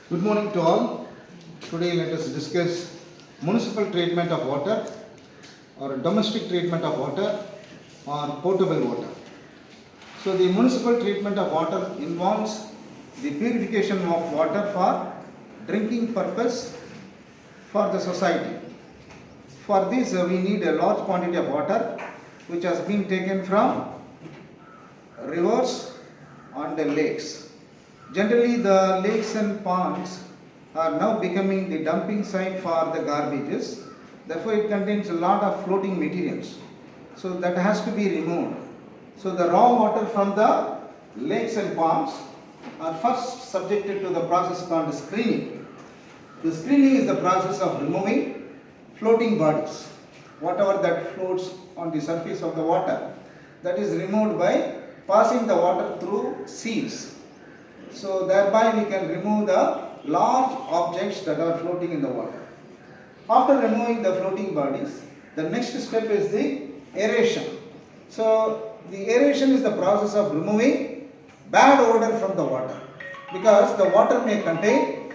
Good morning to all. Today let us discuss municipal treatment of water or domestic treatment of water or potable water. So the municipal treatment of water involves the purification of water for drinking purpose for the society. For this we need a large quantity of water which has been taken from rivers and the lakes. Generally, the lakes and ponds are now becoming the dumping site for the garbages. Therefore, it contains a lot of floating materials. So that has to be removed. So the raw water from the lakes and ponds are first subjected to the process called screening. The screening is the process of removing floating bodies, whatever that floats on the surface of the water. That is removed by passing the water through sieves. So thereby we can remove the large objects that are floating in the water. After removing the floating bodies, the next step is the aeration. So the aeration is the process of removing bad odor from the water, because the water may contain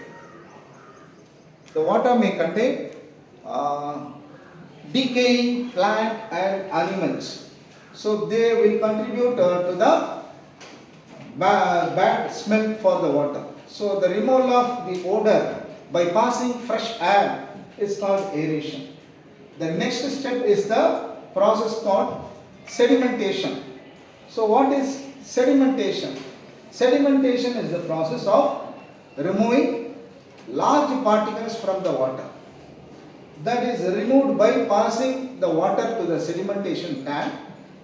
decaying plant and animals. So they will contribute to the bad smell for the water. So the removal of the odor by passing fresh air is called aeration. The next step is the process called sedimentation. So what is sedimentation? Sedimentation is the process of removing large particles from the water. That is removed by passing the water to the sedimentation tank.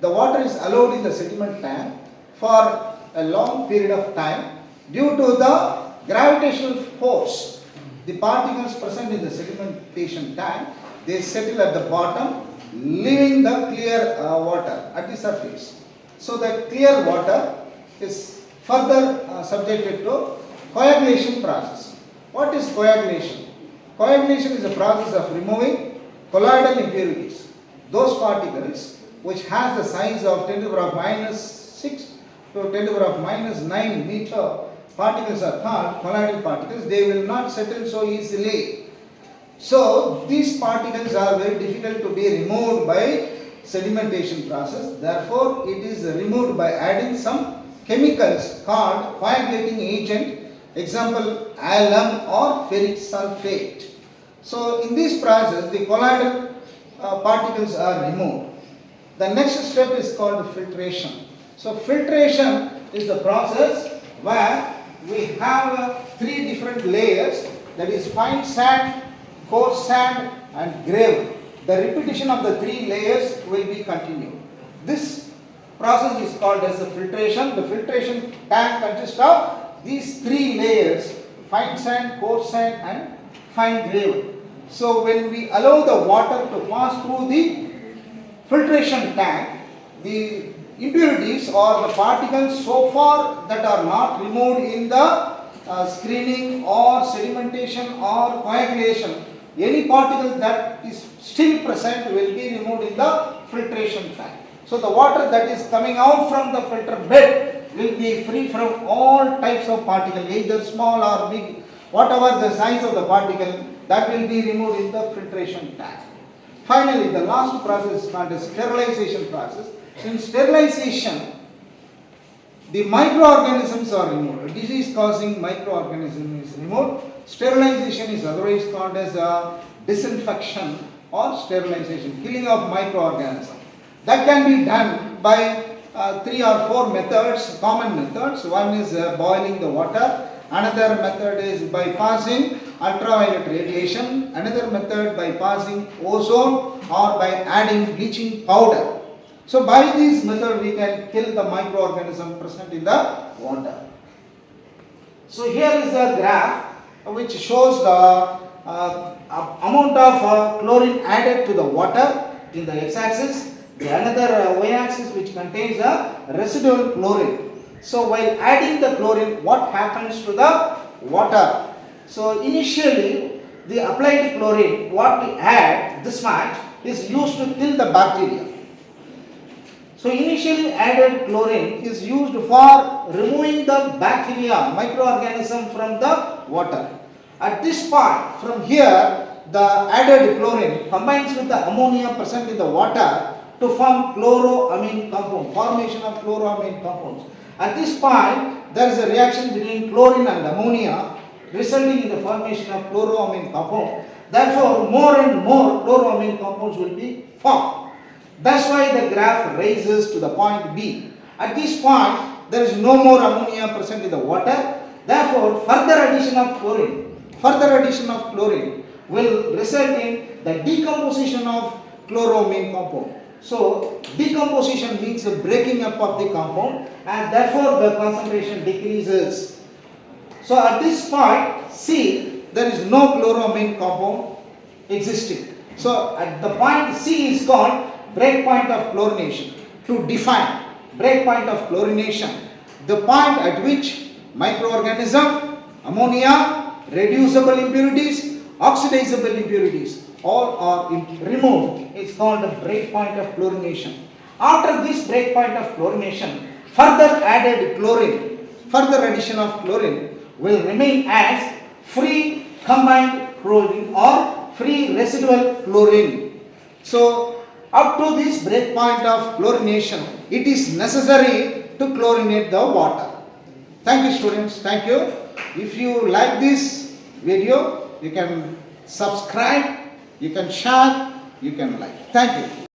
The water is allowed in the sediment tank for a long period of time. Due to the gravitational force, the particles present in the sedimentation tank, they settle at the bottom, leaving the clear water at the surface. So that clear water is further subjected to coagulation process. What is coagulation? Coagulation is a process of removing colloidal impurities. Those particles which has the size of 10 to the power of minus 6 to 10 to the power of minus 9 meter particles are called colloidal particles. They will not settle so easily. So these particles are very difficult to be removed by sedimentation process. Therefore, it is removed by adding some chemicals called coagulating agent. Example, alum or ferric sulfate. So in this process, the colloidal particles are removed. The next step is called filtration. So filtration is the process where we have three different layers, that is fine sand, coarse sand and gravel. The repetition of the three layers will be continued. This process is called as the filtration. The filtration tank consists of these three layers: fine sand, coarse sand and fine gravel. So when we allow the water to pass through the filtration tank, the impurities or the particles so far that are not removed in the screening or sedimentation or coagulation, any particle that is still present will be removed in the filtration tank. So the water that is coming out from the filter bed will be free from all types of particles, either small or big, whatever the size of the particle, that will be removed in the filtration tank. Finally, the last process is called the sterilization process. In sterilization, the microorganisms are removed. A disease-causing microorganism is removed. Sterilization is otherwise called as disinfection or sterilization, killing of microorganisms. That can be done by 3 or 4 methods, common methods. One is boiling the water. Another method is by passing ultraviolet radiation. Another method by passing ozone or by adding bleaching powder. So by this method we can kill the microorganism present in the water. So here is a graph which shows the amount of chlorine added to the water in the x-axis. The another y-axis which contains the residual chlorine. So while adding the chlorine, what happens to the water? So initially the applied chlorine, what we add, this much, is used to kill the bacteria. So initially added chlorine is used for removing the bacteria, microorganism from the water. At this part, from here, the added chlorine combines with the ammonia present in the water to form chloroamine compound, formation of chloroamine compounds. At this point, there is a reaction between chlorine and ammonia resulting in the formation of chloroamine compound. Therefore, more and more chloroamine compounds will be formed. That's why the graph rises to the point B. At this point, there is no more ammonia present in the water. Therefore, further addition of chlorine will result in the decomposition of chloramine compound. So, decomposition means the breaking up of the compound, and therefore the concentration decreases. So, at this point C, there is no chloramine compound existing. So, at the point C is called breakpoint of chlorination. To define breakpoint of chlorination, the point at which microorganism, ammonia, reducible impurities, oxidizable impurities all are removed is called the breakpoint of chlorination. After this breakpoint of chlorination, further addition of chlorine will remain as free combined chlorine or free residual chlorine. So up to this breakpoint of chlorination, it is necessary to chlorinate the water. Thank you, students. Thank you. If you like this video, you can subscribe, you can share, you can like. Thank you.